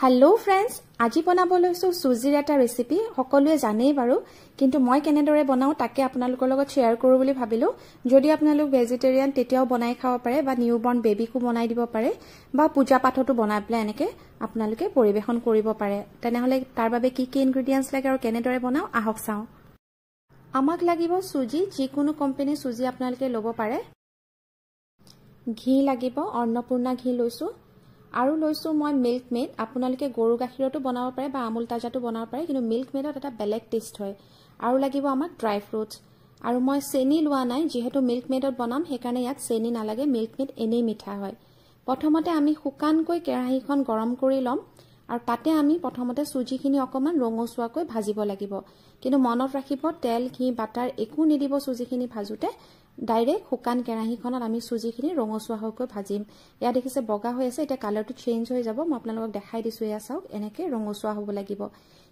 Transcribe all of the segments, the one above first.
hello friends আজি বনাব লৈছো সুজিৰ এটা ৰেচিপি সকলোৱে জানেই বাৰু কিন্তু মই কেনেদৰে বনাও তাকে আপোনালোকৰ লগত শেয়াৰ কৰো বুলি ভাবিলো যদি আপোনালোক ভেজিটেৰিয়ান তেতিয়াও বনাই খাব পাৰে বা নিউবৰ্ন বেবিকো বনাই দিব পাৰে বা পূজা পাঠতো বনাই প্লে এনেকে আপোনালোকে পৰিবেশন কৰিব পাৰে তেনেহলে তাৰ বাবে কি কি ইনগ্ৰেডিয়েন্টস লাগে আৰু কেনেদৰে বনাও আহক চাও আমাক লাগিব সুজি যিকোনো কোম্পানী সুজি আপোনালোকে লব পাৰে ঘি লাগিব অন্নপূৰ্ণা ঘি লৈছো আৰু লৈছো মই মিল্ক মেড আপোনালোকে গৰু গাখীৰটো বনাব পাৰে বা আমুল তাজাটো বনাব পাৰে কিন্তু মিল্ক মেডত এটা বেলেগ টেষ্ট হয় আৰু লাগিব আমাক ড্ৰাই ফ্ৰুটস আৰু মই চেনি লোৱা নাই যেহেতু মিল্ক মেডত বনাম হেকাৰণে ইয়াত চেনি নালাগে মিল্ক মেড এনেই মিঠা হয় প্ৰথমতে আমি শুকানকৈ কেৰাহীখন গৰম কৰি লম আৰু তাতে আমি প্ৰথমতে সুজিখিনি অকমান ৰঙচুৱাকৈ ভাজিব লাগিব কিন্তু মনত ৰাখিব তেল ঘি বাটাৰ একো নিদিব সুজিখিনি ভাজুতে ডাইৰেক্ট শুকান কেৰাহীখনত আমি সুজিখিনি ৰঙচুৱা হৈকৈ ভাজিম ইয়া দেখিছে বগা হৈ আছে এটা কালাৰটো চেঞ্জ হৈ যাব মই আপোনালোকক দেখাই দিছো ইয়া চাওক এনেকে ৰঙচুৱা হ'ব লাগিব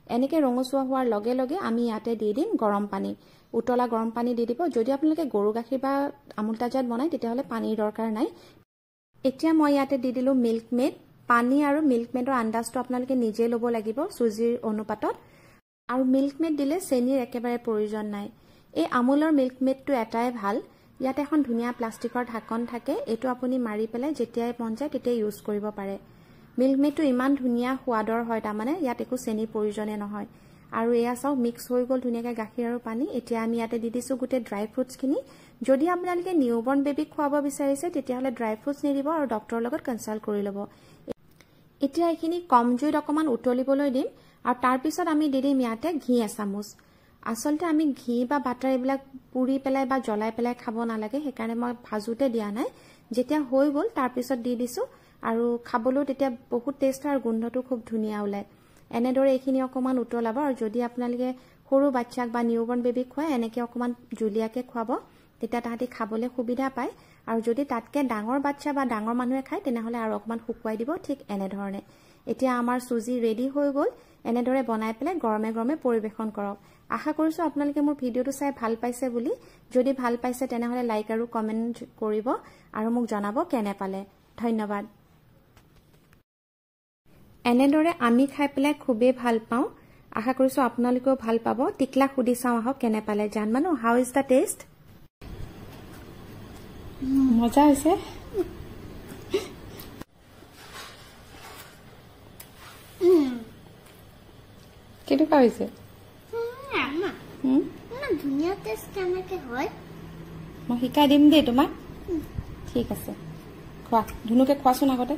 এনেকে ৰঙচুৱা হোৱাৰ লগে লগে আমি ইয়াতে দি দিম গৰম পানী উতলা গৰম পানী দি দিব যদি আপোনালোকে গৰু গাখীৰ বা আমুল তাজাত বনাই তেতিয়াহলে পানীৰ দৰকাৰ নাই এতিয়া মই ইয়াতে দি দিলো মিল্ক মেড পানী আৰু মিল্ক মেডৰ আন্দাজটো আপোনালোকে নিজে ল'ব লাগিব সুজিৰ অনুপাতত আৰু মিল্ক মেড দিলে চেনিৰ একেবাৰে প্ৰয়োজন নাই এই আমুলৰ মিল্ক মেডটো এটাই ভাল ইয়াতে এখন ধুনিয়া প্লাষ্টিকৰ ঢাকন থাকে এটো আপুনি মাৰি পেলাই যেতিয়াই মন যায় তেতিয়া ইউজ কৰিব পাৰে মিল্ক মেডটো ইমান ধুনিয়া সোৱাদৰ হয় তাৰমানে ইয়াত একো চেনি প্ৰয়োজনে নহয় আৰু এয়া চাও মিক্স হৈ গল ধুনিয়াকৈ গাখীৰ আৰু পানী এতিয়া আমি ইয়াতে দি দিছো গুটে ড্ৰাই ফ্ৰুটস খিনি যদি আপোনালোকে নিউবৰ্ন বেবিক খুৱাব বিচাৰিছে তেতিয়াহলে ড্ৰাই ফ্ৰুটস নিদিব আৰু ডক্টৰৰ লগত কনসাল্ট কৰি লব এতিয়া এইখিনি কম জুইত অকমান উতলিবলৈ দিম আৰু তাৰ পিছত আমি দি দিম ইয়াতে ঘি এচামুচ আসলতে আমি ঘি বা বাটাৰ এইবিলাক পুৰি পেলাই বা জ্বলাই পেলাই খাব নালাগে হেকাৰণে মই ভাজুতে দিয়া নাই যেতিয়া হৈ গল তাৰ পিছত দি দিছো আৰু খাবলৈ তেতিয়া বহুত টেষ্ট আৰু গোন্ধটো খুব ধুনিয়া ওলাই এনেদৰে এইখিনি অকমান উতলাব আৰু যদি আপোনালোকে সৰু বাচ্চাক বা নিউবৰ্ন বেবিক খুৱাই এনেকে অকমান জুলিয়াকে খুৱাব তেতিয়া তাহাঁতি খাবলৈ সুবিধা পায় আৰু যদি তাতকে ডাঙৰ বাচ্চা বা ডাঙৰ মানুহে খায় তেনেহলে আৰু অকমান শুকুৱাই দিব ঠিক এনে ধৰণে এতিয়া আমাৰ সুজি ৰেডি হৈ গল এনেদৰে বনাই পেলাই গৰমে গৰমে পৰিবেশন কৰক আশা কৰিছো আপোনালোকে মোৰ ভিডিওটো চাই ভাল পাইছে বুলি যদি ভাল পাইছে তেনেহলে লাইক আৰু কমেন্ট কৰিব আৰু মোক জনাব কেনে পালে ধন্যবাদ এনেদৰে আমি খাই পেলাই খুবেই ভাল পাওঁ আশা কৰিছো আপোনালোকেও ভাল পাব টিকলা খুদি চাও আহক কেনে পালে জানমানো হাউ ইজ দা টেষ্ট মজা হৈছে কেনেকুৱা হৈছে ধুনিয়া টেষ্ট কেনেকে হয় মই শিকাই দিম দেই তোমাক ঠিক আছে খোৱা ধুনুকে খোৱাচোন আগতে